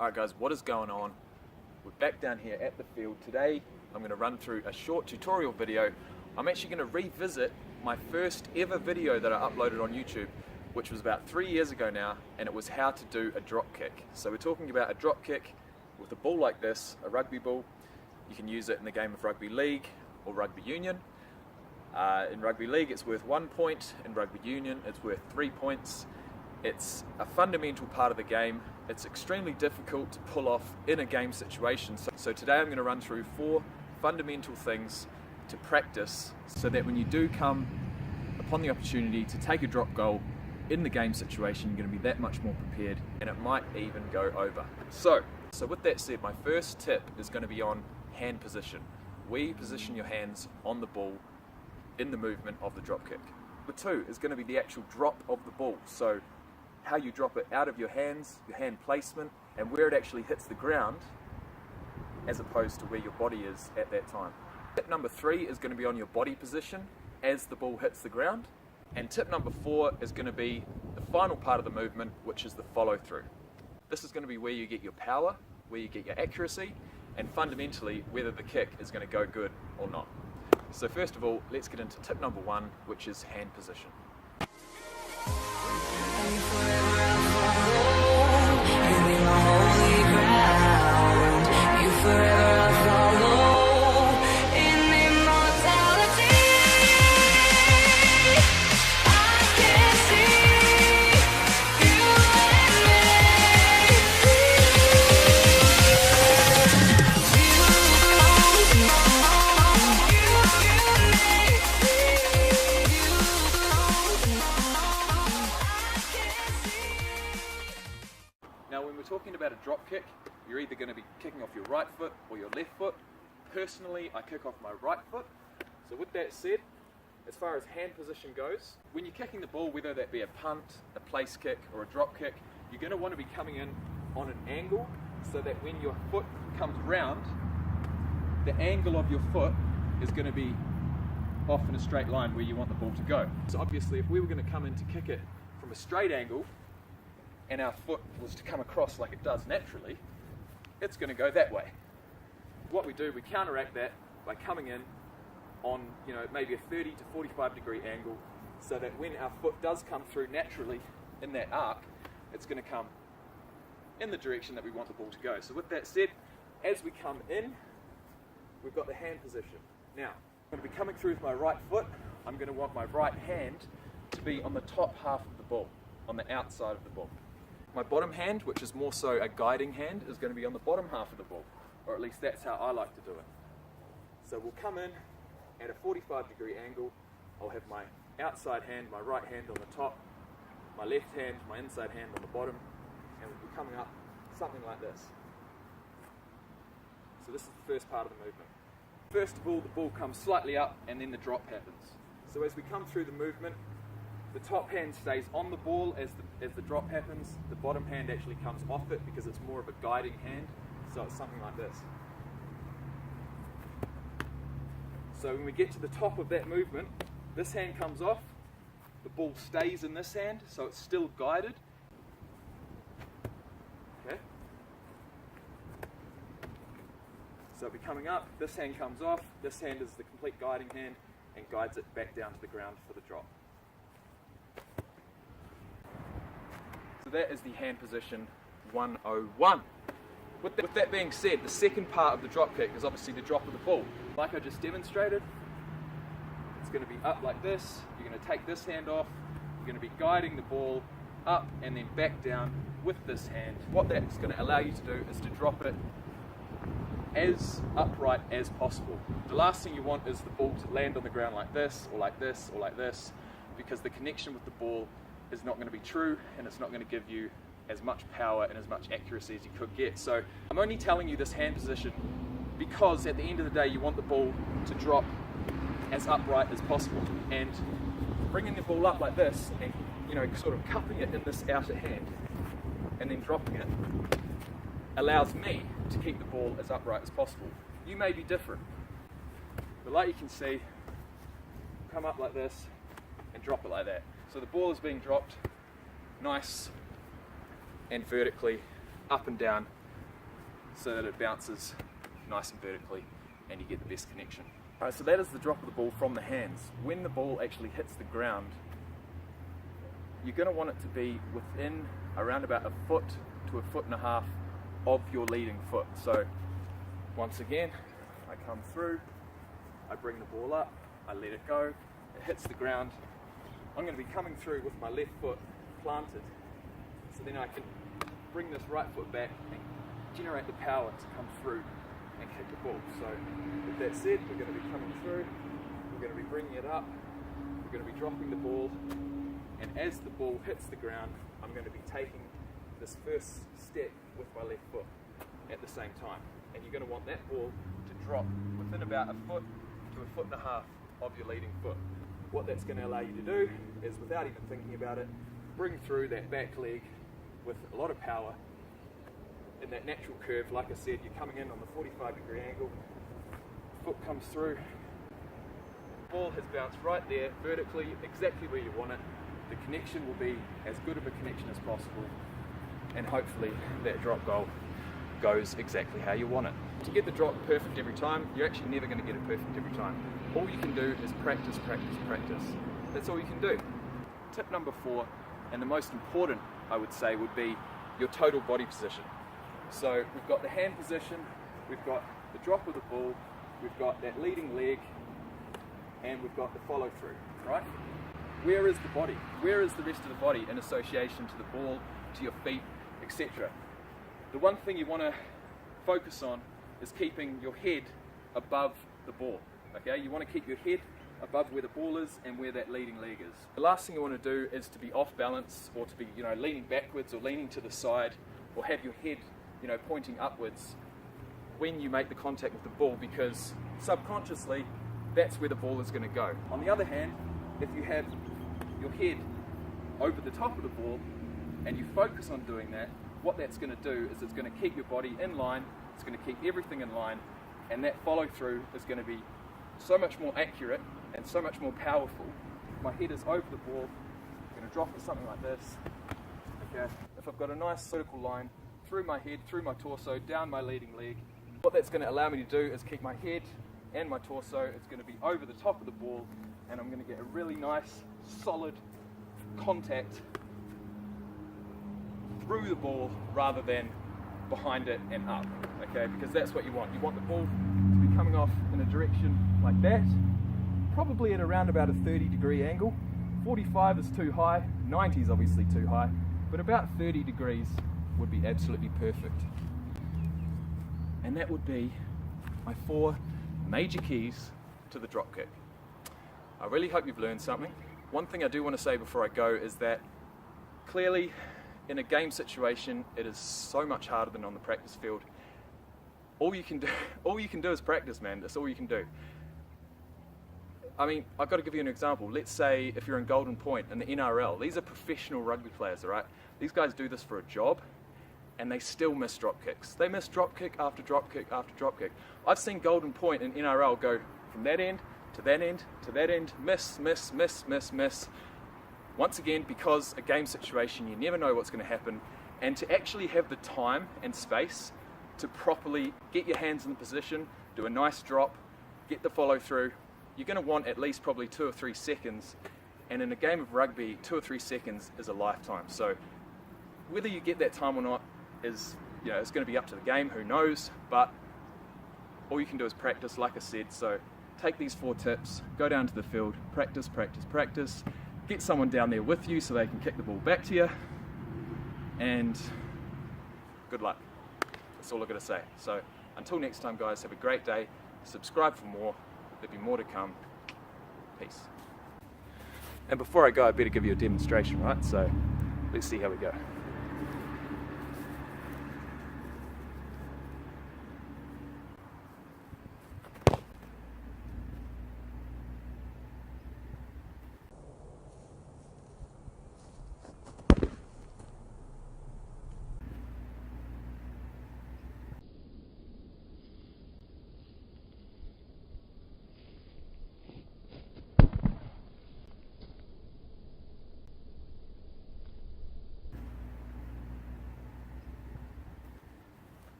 Alright guys, what is going on? We're back down here at the field. Today I'm going to run through a short tutorial video. I'm actually going to revisit my first ever video that I uploaded on YouTube, which was about 3 years ago now, and it was how to do a drop kick. So we're talking about a drop kick with a ball like this, a rugby ball. You can use it in the game of rugby league or rugby union. In rugby league it's worth 1 point, in rugby union it's worth 3 points. It's a fundamental part of the game. It's extremely difficult to pull off in a game situation. So today I'm going to run through 4 fundamental things to practice so that when you do come upon the opportunity to take a drop goal in the game situation, you're going to be that much more prepared, and it might even go over. So with that said, my first tip is going to be on hand position. Where you position your hands on the ball in the movement of the drop kick. The 2 is going to be the actual drop of the ball. So how you drop it out of your hands, your hand placement, and where it actually hits the ground as opposed to where your body is at that time. Tip number 3 is going to be on your body position as the ball hits the ground. And tip number 4 is going to be the final part of the movement, which is the follow through. This is going to be where you get your power, where you get your accuracy, and fundamentally whether the kick is going to go good or not. So first of all, let's get into tip number 1, which is hand position. Now when we're talking about a drop kick, you're either going to be kicking off your right foot or your left foot. Personally, I kick off my right foot. So with that said, as far as hand position goes, when you're kicking the ball, whether that be a punt, a place kick or a drop kick, you're going to want to be coming in on an angle so that when your foot comes round, the angle of your foot is going to be off in a straight line where you want the ball to go. So obviously if we were going to come in to kick it from a straight angle, and our foot was to come across like it does naturally, it's going to go that way. What we do, we counteract that by coming in on, maybe a 30 to 45 degree angle, so that when our foot does come through naturally in that arc, it's going to come in the direction that we want the ball to go. So with that said, as we come in, we've got the hand position. Now, I'm going to be coming through with my right foot. I'm going to want my right hand to be on the top half of the ball, on the outside of the ball. My bottom hand, which is more so a guiding hand, is going to be on the bottom half of the ball, or at least that's how I like to do it. So we'll come in at a 45 degree angle. I'll have my outside hand, my right hand on the top, my left hand, my inside hand on the bottom, and we'll be coming up something like this. So this is the first part of the movement. First of all, the ball comes slightly up and then the drop happens. So as we come through the movement, the top hand stays on the ball as the drop happens. The bottom hand actually comes off it because it's more of a guiding hand. So it's something like this. So when we get to the top of that movement, this hand comes off, the ball stays in this hand, so it's still guided. Okay? So it'll be coming up, this hand comes off, this hand is the complete guiding hand and guides it back down to the ground for the drop. So that is the hand position 101. With that being said, the second part of the drop kick is obviously the drop of the ball. Like I just demonstrated, it's going to be up like this. You're going to take this hand off. You're going to be guiding the ball up and then back down with this hand. What that's going to allow you to do is to drop it as upright as possible. The last thing you want is the ball to land on the ground like this, or like this, or like this, because the connection with the ball is not going to be true, and it's not going to give you as much power and as much accuracy as you could get. So I'm only telling you this hand position because at the end of the day you want the ball to drop as upright as possible, and bringing the ball up like this and sort of cupping it in this outer hand and then dropping it allows me to keep the ball as upright as possible. You may be different, but like you can see, come up like this and drop it like that. So the ball is being dropped nice and vertically up and down so that it bounces nice and vertically and you get the best connection. Alright, so that is the drop of the ball from the hands. When the ball actually hits the ground, you're going to want it to be within around about a foot to a foot and a half of your leading foot. So once again, I come through, I bring the ball up, I let it go, it hits the ground. I'm going to be coming through with my left foot planted, so then I can bring this right foot back and generate the power to come through and kick the ball. So with that said, we're going to be coming through, we're going to be bringing it up, we're going to be dropping the ball, and as the ball hits the ground, I'm going to be taking this first step with my left foot at the same time. And you're going to want that ball to drop within about a foot to a foot and a half of your leading foot. What that's going to allow you to do is, without even thinking about it, bring through that back leg with a lot of power in that natural curve. Like I said, you're coming in on the 45-degree angle, foot comes through, ball has bounced right there vertically, exactly where you want it. The connection will be as good of a connection as possible, and hopefully that drop goal goes exactly how you want it. To get the drop perfect every time, you're actually never going to get it perfect every time. All you can do is practice, practice, practice. That's all you can do. Tip number 4, and the most important, I would say, would be your total body position. So we've got the hand position, we've got the drop of the ball, we've got that leading leg, and we've got the follow through, right? Where is the body? Where is the rest of the body in association to the ball, to your feet, etc.? The one thing you want to focus on is keeping your head above the ball. Okay, you want to keep your head above where the ball is and where that leading leg is. The last thing you want to do is to be off balance, or to be, leaning backwards or leaning to the side, or have your head, pointing upwards when you make the contact with the ball, because subconsciously that's where the ball is going to go. On the other hand, if you have your head over the top of the ball and you focus on doing that, what that's going to do is it's going to keep your body in line, it's going to keep everything in line, and that follow through is going to be so much more accurate and so much more powerful. My head is over the ball, I'm going to drop it something like this. Okay. If I've got a nice vertical line through my head, through my torso, down my leading leg, what that's going to allow me to do is keep my head and my torso, it's going to be over the top of the ball, and I'm going to get a really nice, solid contact through the ball rather than behind it and up, okay? Because that's what you want. You want the ball to be coming off in a direction like that, probably at around about a 30-degree angle. 45 is too high, 90 is obviously too high, but about 30 degrees would be absolutely perfect. And that would be my 4 major keys to the drop kick. I really hope you've learned something. One thing I do want to say before I go is that clearly in a game situation it is so much harder than on the practice field. All you can do is practice, man. That's all you can do. I mean, I've got to give you an example. Let's say if you're in Golden Point in the NRL, these are professional rugby players, all right? These guys do this for a job, and they still miss drop kicks. They miss drop kick after drop kick after drop kick. I've seen Golden Point in NRL go from that end to that end to that end, miss, miss, miss, miss, miss. Once again, because a game situation, you never know what's going to happen, and to actually have the time and space to properly get your hands in the position, do a nice drop, get the follow through, you're going to want at least probably 2 or 3 seconds, and in a game of rugby, 2 or 3 seconds is a lifetime. So whether you get that time or not is, it's going to be up to the game, who knows, but all you can do is practice, like I said. So take these 4 tips, go down to the field, practice, practice, practice, get someone down there with you so they can kick the ball back to you, and good luck. That's all I've got to say. So until next time, guys, have a great day, subscribe for more, there'll be more to come. Peace. And before I go, I better give you a demonstration, right? So let's see how we go.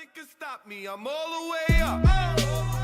Nothing can stop me, I'm all the way up.